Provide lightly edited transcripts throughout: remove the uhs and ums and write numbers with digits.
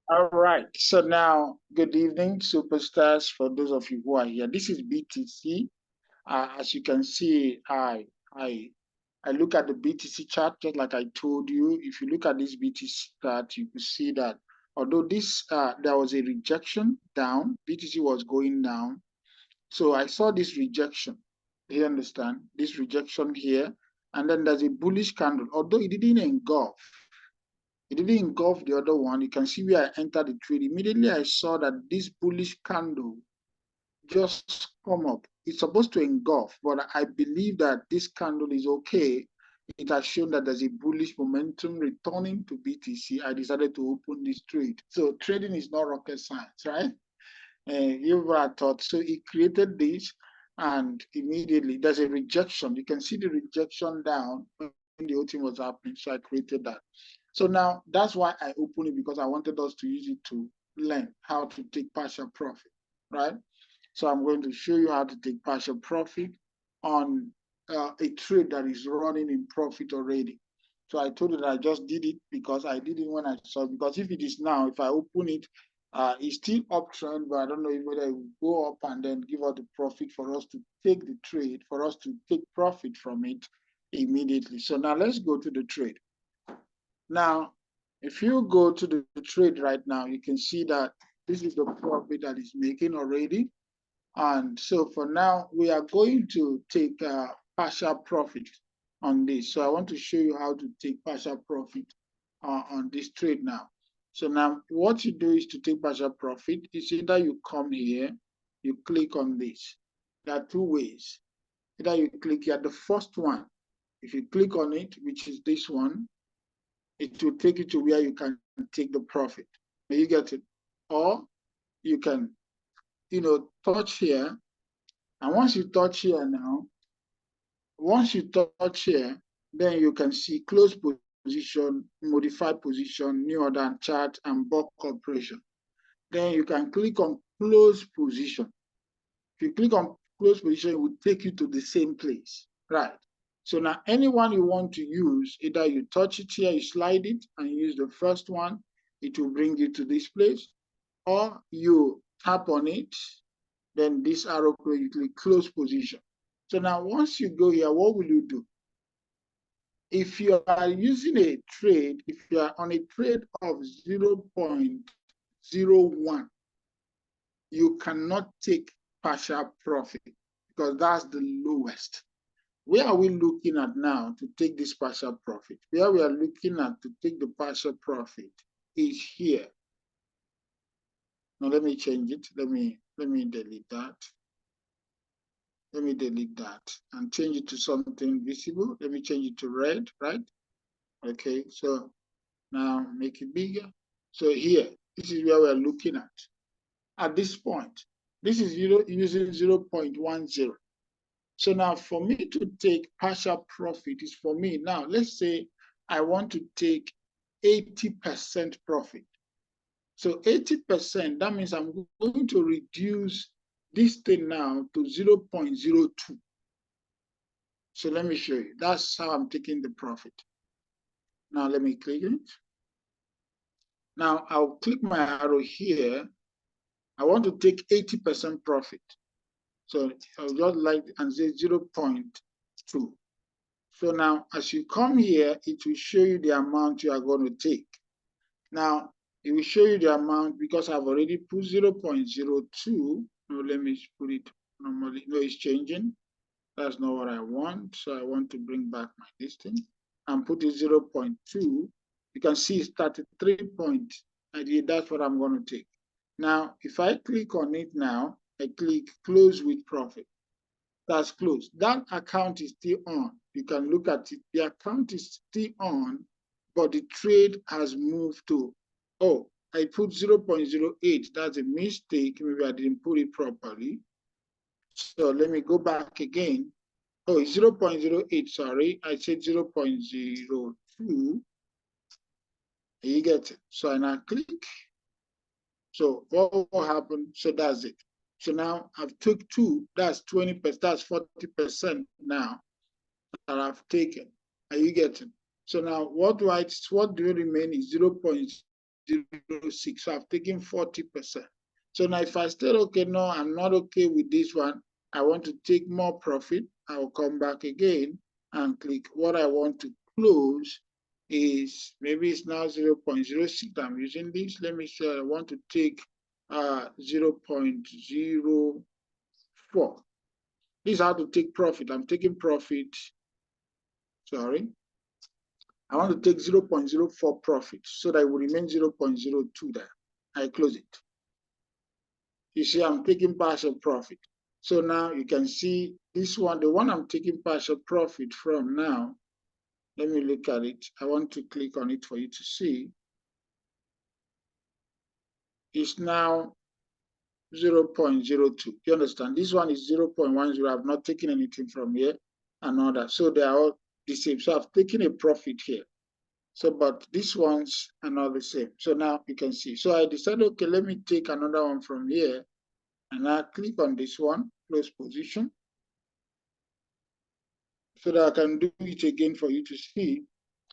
All right. So now, good evening, superstars. For those of you who are here, this is BTC. As you can see, I I look at the BTC chart just like I told you. If you look at this BTC chart, you can see that although this there was a rejection down, BTC was going down. So I saw this rejection. You understand this rejection here, and then there's a bullish candle. Although it didn't engulf the other one. You can see where I entered the trade. Immediately I saw that this bullish candle just come up. It's supposed to engulf, but I believe that this candle is okay. It has shown that there's a bullish momentum returning to BTC. I decided to open this trade. So trading is not rocket science, right? You would have thought. So he created this, and immediately there's a rejection. You can see the rejection down when the whole thing was happening. So I created that. So now that's why I opened it, because I wanted us to use it to learn how to take partial profit, right? So I'm going to show you how to take partial profit on a trade that is running in profit already. So I told you that I just did it because I did it when I saw it. Because if it is now, if I open it, it's still uptrend, but I don't know whether it will go up and then give us the profit for us to take the trade, for us to take profit from it immediately. So now let's go to the trade. Now, if you go to the trade right now, you can see that this is the profit that is making already. And so for now, we are going to take partial profit on this. So I want to show you how to take partial profit on this trade now. So now what you do is to take partial profit. It's either you come here, you click on this. There are two ways. Either you click here, the first one, if you click on it, which is this one, it will take you to where you can take the profit. May you get it? Or you can, touch here. And once you touch here now, once you touch here, then you can see close position, modify position, new order chart, and bulk operation. Then you can click on close position. If you click on close position, it will take you to the same place, right? So now anyone you want to use, either you touch it here, you slide it and use the first one, it will bring you to this place, or you tap on it, then this arrow, you click close position. So now once you go here, what will you do? If you are using a trade, if you are on a trade of 0.01, you cannot take partial profit because that's the lowest. Where are we looking at now to take this partial profit? Where we are looking at to take the partial profit is here. Now let me change it. Let me delete that. Let me delete that and change it to something visible. Let me change it to red, right? Okay, so now make it bigger. So here, this is where we're looking at this point. This is using 0.10. So now for me to take partial profit is for me. Now, let's say I want to take 80% profit. So 80%, that means I'm going to reduce this thing now to 0.02. So let me show you. That's how I'm taking the profit. Now let me click it. Now I'll click my arrow here. I want to take 80% profit. So I'll just like and say 0.2. So now as you come here, it will show you the amount you are going to take. Now it will show you the amount because I've already put 0.02. No, let me put it normally. No, it's changing. That's not what I want. So I want to bring back my listing and put it 0.2. You can see it's 33 points. That's what I'm going to take. Now, if I click on it now, I click close with profit. That's closed. That account is still on. You can look at it. The account is still on, but the trade has moved to, oh, I put 0.08. That's a mistake. Maybe I didn't put it properly. So let me go back again. Oh, it's 0.08, sorry. I said 0.02. You get it. So I now click. So what will happen? So that's it. So now I've took 2, that's 20%, that's 40% now that I've taken. Are you getting? So now what do remain is 0.02. 0.06. So I've taken 40%. So now if I say, okay, no, I'm not okay with this one, I want to take more profit, I will come back again and click what I want to close is, maybe it's now 0.06. I'm using this. Let me say I want to take 0.04. This is how to take profit. I'm taking profit. Sorry. I want to take 0.04 profit so that it will remain 0.02 there. I close it. You see, I'm taking partial profit. So now you can see this one, the one I'm taking partial profit from now. Let me look at it. I want to click on it for you to see. It's now 0.02. You understand? This one is 0.10. I've not taken anything from here and all that. So they are all the same. So I've taken a profit here. So, but these ones are not the same. So now you can see. So I decided, okay, let me take another one from here. And I click on this one, close position, so that I can do it again for you to see.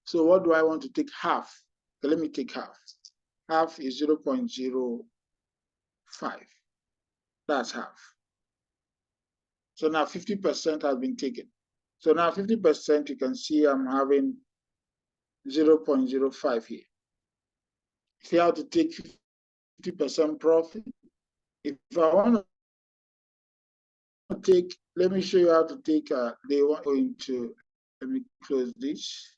So what do I want to take? Half. Okay, let me take half. Half is 0.05. That's half. So now 50% has been taken. So now 50%, you can see I'm having 0.05 here. See how to take 50% profit. If I want to take, let me show you how to take, they want going to, let me close this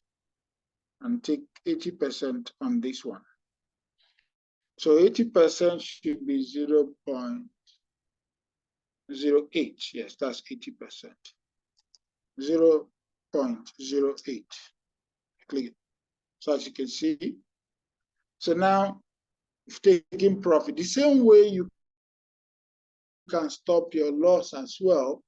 and take 80% on this one. So 80% should be 0.08. Yes, that's 80%. 0.08. Click it. So as you can see, so now you've taken profit. The same way you can stop your loss as well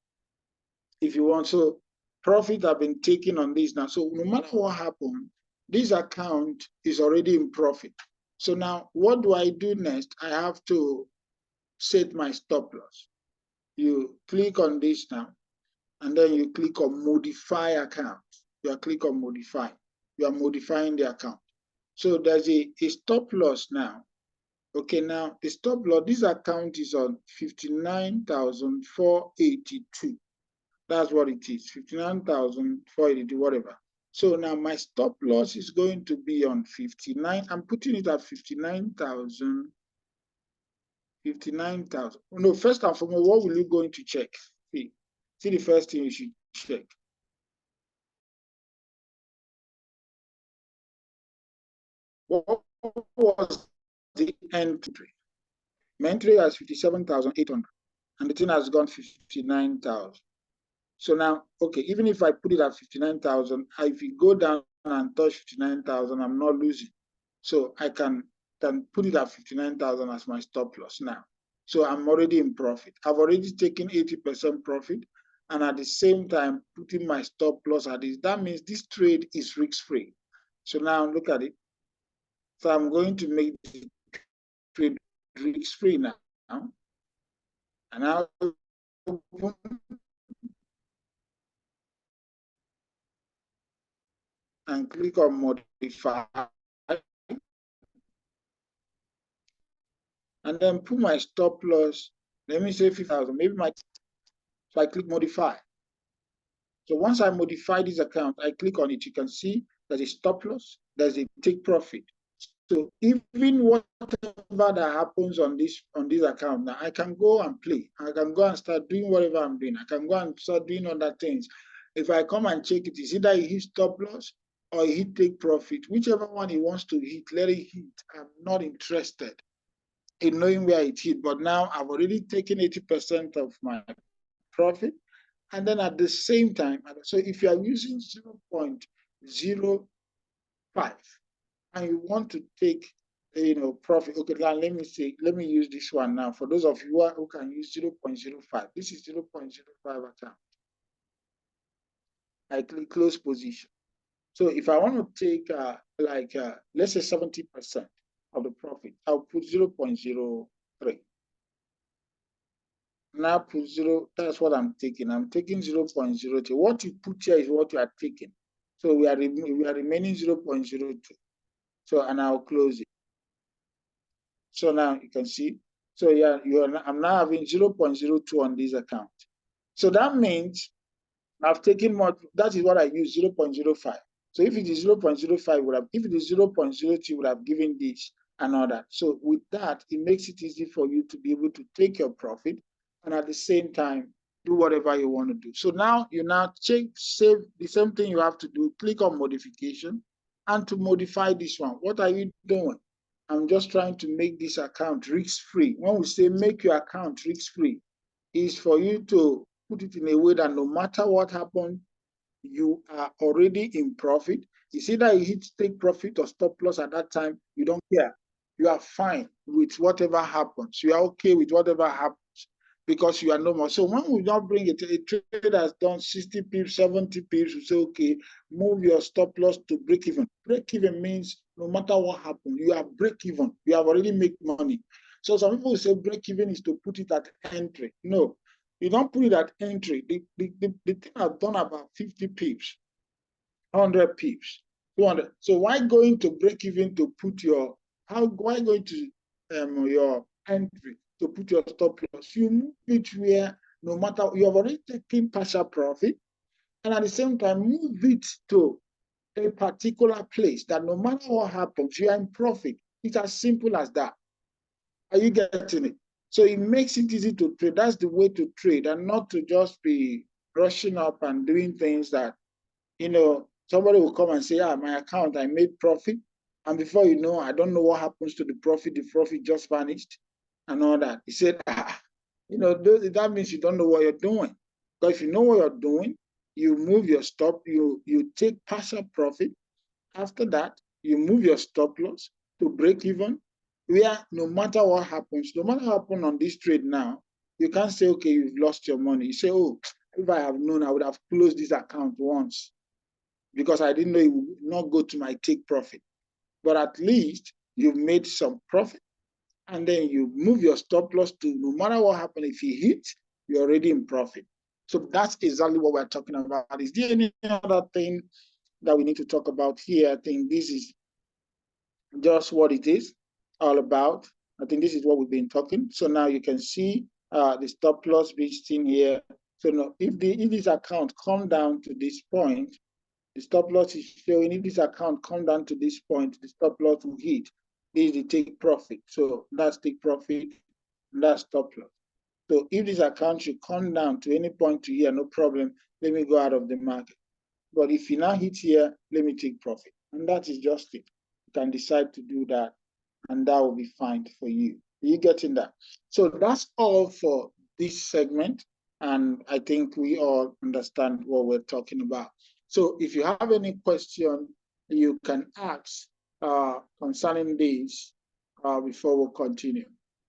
if you want. So profit have been taken on this now. So no matter what happens, this account is already in profit. So now what do I do next? I have to set my stop loss. You click on this now, and then you click on modify account. You click on modify. You are modifying the account. So there's a stop loss now. Okay, now the stop loss, this account is on 59,482. That's what it is, 59,482, whatever. So now my stop loss is going to be on 59. I'm putting it at 59,000. 59,000. No, first and foremost, what will you going to check? See the first thing you should check. What was the entry? My entry has 57,800, and the thing has gone 59,000. So now, okay, even if I put it at 59,000, if you go down and touch 59,000, I'm not losing. So I can put it at 59,000 as my stop loss now. So I'm already in profit. I've already taken 80% profit, and at the same time putting my stop loss at this. That means this trade is risk-free. So now look at it. So I'm going to make the trade risk-free now. And I'll open and click on modify. And then put my stop loss. Let me say 50,000. Maybe so I click modify. So once I modify this account, I click on it. You can see there's a stop loss, there's a take profit. So even whatever that happens on this account, now I can go and play. I can go and start doing whatever I'm doing. I can go and start doing other things. If I come and check it, it's either he hit stop loss or he take profit. Whichever one he wants to hit, let it hit. I'm not interested in knowing where it hit. But now I've already taken 80% of my profit. And then at the same time, so if you are using 0.05 and you want to take, profit, okay, now let me use this one now. For those of you who can use 0.05, this is 0.05 account. I click close position. So if I want to take let's say 70% of the profit, I'll put 0.03. Now put 0, that's what I'm taking. I'm taking 0.02. What you put here is what you are taking. So we are remaining 0.02. So, and I'll close it. So now you can see. So yeah, I'm now having 0.02 on this account. So that means I've taken more. That is what I use, 0.05. So if it is 0.05, if it is 0.02, would have given this and all that. So with that, it makes it easy for you to be able to take your profit and at the same time do whatever you want to do. So now you save the same thing you have to do. Click on modification and to modify this one. What are you doing? I'm just trying to make this account risk-free. When we say make your account risk-free, is for you to put it in a way that no matter what happens, you are already in profit. You see that you hit take profit or stop loss at that time, you don't care. You are fine with whatever happens. You are okay with whatever happens because you are normal. So when we not bring it, a trade has done 60 pips, 70 pips, we say, okay, move your stop loss to break even. Break even means no matter what happens, you are break even. You have already made money. So some people say break even is to put it at entry. No, you don't put it at entry. The thing I've done about 50 pips, 100 pips, 200. So why going to break even to put your, why going to your entry to put your stop loss? You move it where no matter, you have already taken partial profit and at the same time move it to a particular place that no matter what happens, you are in profit. It's as simple as that. Are you getting it? So it makes it easy to trade. That's the way to trade and not to just be rushing up and doing things that, somebody will come and say, my account, I made profit. And before you know, I don't know what happens to the profit just vanished and all that. He said, that means you don't know what you're doing. Because if you know what you're doing, you move your stop, you take partial profit. After that, you move your stop loss to break even, where no matter what happens, no matter what happens on this trade now, you can't say, okay, you've lost your money. You say, oh, if I have known, I would have closed this account once because I didn't know it would not go to my take profit. But at least you've made some profit and then you move your stop loss to no matter what happens, if you hit, you're already in profit. So that's exactly what we're talking about. Is there any other thing that we need to talk about here? I think this is just what it is all about. I think this is what we've been talking. So now you can see the stop loss reached in here. So now if this account come down to this point, the stop loss is showing. If this account come down to this point, the stop loss will hit. This is the take profit. So that's take profit, that's stop loss. So if this account should come down to any point to here, no problem, let me go out of the market. But if you now hit here, let me take profit. And that is just it. You can decide to do that, and that will be fine for you. Are you getting that? So that's all for this segment. And I think we all understand what we're talking about. So if you have any question, you can ask concerning this before we continue.